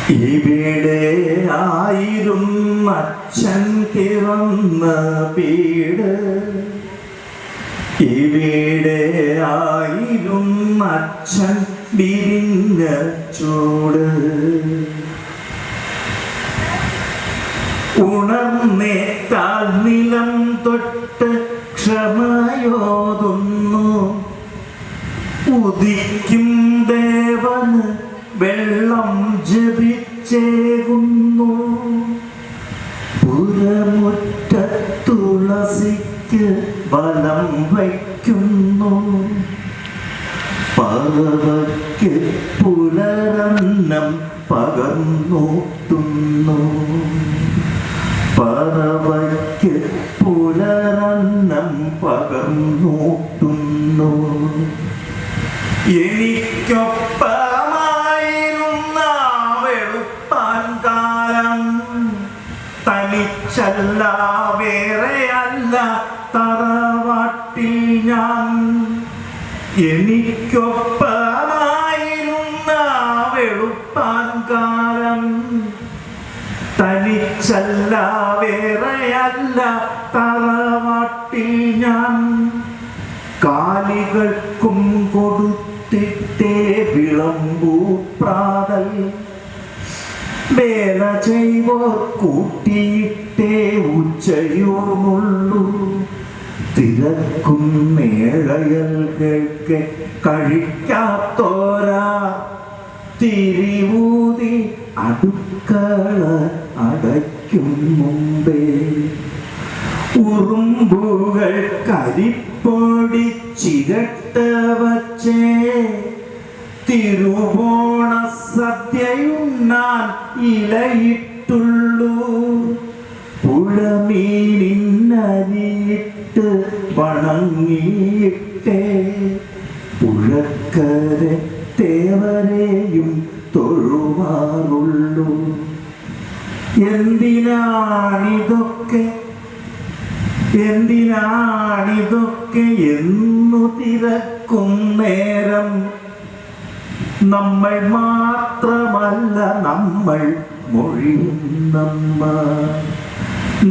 ഇവിടെ ആയിരം അച്ഛൻ പിറന്ന വീട്, ഇവിടെ ആയിരം അച്ഛൻ വിരിഞ്ഞ ചൂട്. ഉണർന്നേറ്റാൽ നിലം തൊട്ട് ക്ഷമയോതുന്നു, ഉദിക്കും ദേവന് വെള്ളം ജപിച്ചേകുന്നു. പുരമുറ്റത്തുളസിക്ക് വലം വയ്ക്കുന്നു, പറവയ്ക്ക് പുലരന്നം പകർന്നൂട്ടുന്നു, പറവയ്ക്ക് പുലരന്നം പകർന്നൂട്ടുന്നു. എനിക്കൊപ്പമായിരുന്ന വെളുപ്പാൻ കാലം തനിച്ചല്ല വേറെയല്ല തറവാട്ടിൽ ഞാൻ. എനിക്കൊപ്പമായിരുന്ന വെളുപ്പാൻ കാലം തനിച്ചല്ല വേറെയല്ല തറവാട്ടിൽ ഞാൻ. കാലികൾക്കും കൊടുത്തിട്ടേ വിളമ്പൂ പ്രാതൽ, വേല ചെയ്വോർ കൂട്ടിയിട്ടേ ഉച്ചയൂണുള്ളൂ. തിരക്കും മേളയൽകൾക്ക് കഴിക്കാത്തോരാ തിരിവൂതി അടുക്കള അടയ്ക്കും മുമ്പേ. ഉറുമ്പുകൾ കരിപ്പൊടി ചിരട്ട വച്ചേ തിരുവോണ സദ്യയുണ്ണാൻ ഇലയിട്ടുള്ളൂ. പുഴമീനിന്നരിയിട്ട് വണങ്ങിയിട്ടേ പുഴക്കരെ തേവരെയും തൊഴുവാറുള്ളൂ. എന്തിനാണിതൊക്കെ എന്തിനാണിതൊക്കെ എന്നു തിരക്കും നേരം. നമ്മൾ മാത്രമല്ല നമ്മൾ മൊഴിയുന്നമ്മ,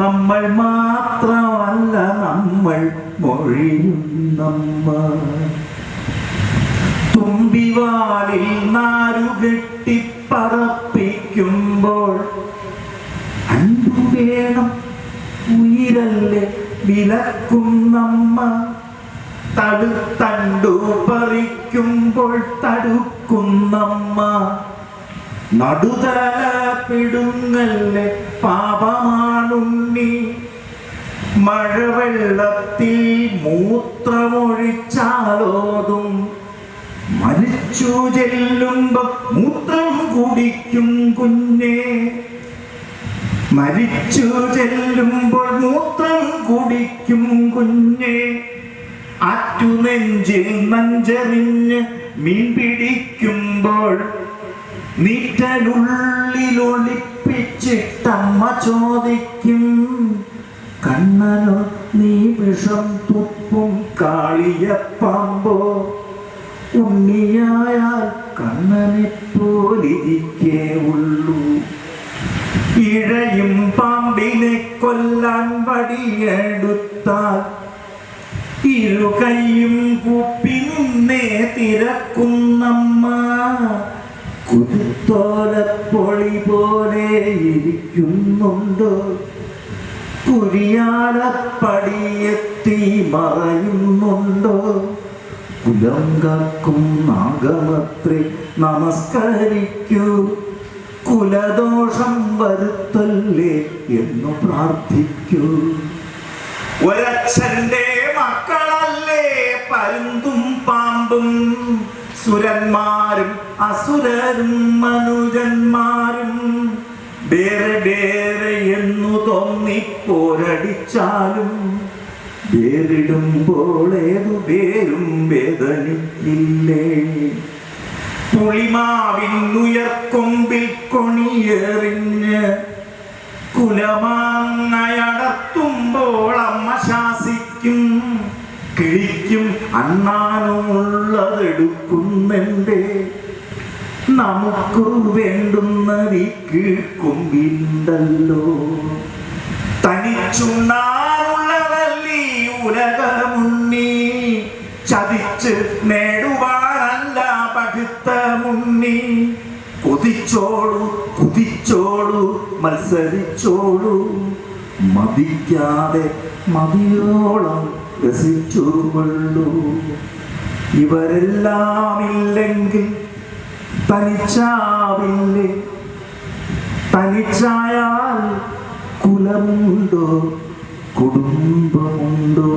നമ്മൾ മാത്രമല്ല നമ്മൾ മൊഴിയുന്നമ്മ. തുമ്പിവാലിൽ നാരുകെട്ടി പറപ്പിക്കുമ്പോൾ അൻപു വേണം ഉയരല്ലേ വിലക്കുന്നമ്മ. തടുത്തണ്ടു പറിക്കുമ്പോൾ തടുക്കുന്നമ്മ. നടുതല പിടുങ്ങല്ലേ പാപമാണുണ്ണി. മഴവെള്ളത്തിൽ മൂത്രമൊഴിച്ചാലോതും, മരിച്ചു ചെല്ലുമ്പോ മൂത്രം കുടിക്കും കുഞ്ഞേ. മരിച്ചു ചെല്ലുമ്പോൾ മൂത്രം കുടിക്കും കുഞ്ഞേ. ആറ്റുനെഞ്ചിൽ നഞ്ചറിഞ്ഞ് മീൻ പിടിക്കുമ്പോൾ നീറ്റനുള്ളിലൊളിപ്പിച്ചിട്ടമ്മ ചോദിക്കും, കണ്ണനോ നീ വിഷം തുപ്പും കാളിയപ്പാമ്പോ. ഉണ്ണിയായാൽ കണ്ണനെ പോലിരിക്കേ ഉള്ളൂ. ഇഴയും പാമ്പിനെ കൊല്ലാൻ വടിയെടുത്താൽ ഇരു കൈയും കൂപ്പി നിന്നേ തിരക്കുന്നമ്മ. കുരുത്തോലപ്പൊളി പോലെ ഇരിക്കുന്നുണ്ടോ, കുരിയാലപ്പടിയെത്തി മറയുന്നുണ്ടോ. കുലം കാക്കും നാഗമത്രേ നമസ്കരിക്കൂ, കുലദോഷം വരുത്തല്ലേ എന്നു പ്രാർത്ഥിക്കൂ. ഒരച്ഛന്റെ മക്കളല്ലേ പരുന്തും പാമ്പും, സുരന്മാരും അസുരരും മനുജന്മാരും. വേറെ വേറെ എന്നു തോന്നി പോരടിച്ചാലും വേറിടുമ്പോൾ ഏതു പേരും വേദനിക്കില്ലേ. പുളിമാവിന്നുയർക്കൊമ്പിൽ കൊണിയെറിഞ്ഞ് കുലമാങ്ങയടർത്തുമ്പോൾ അമ്മ ശാസിക്കും, കിഴിക്കും അണ്ണാനുമുള്ളതെടുക്കുന്നെന്തേ. നമുക്ക് വേണ്ടുന്നത് കൊമ്പിണ്ടല്ലോ. തനിച്ചുണ്ണാറുള്ളതല്ലീ ഉലകമുണ്ണി, ചതിച്ച് നേടുവാനല്ല പടുത്ത മുണ്ണി. കൊതിച്ചോളൂ കുതിച്ചോളൂ മത്സരിച്ചോളൂ, മതിക്കാതെ മതിയോളം രസിച്ചുകൊള്ളൂ. ഇവരെല്ലാം ഇല്ലെങ്കിൽ തനിച്ചാവില്ലേ, തനിച്ചായാൽ കുലമുണ്ടോ കുടുംബമുണ്ടോ?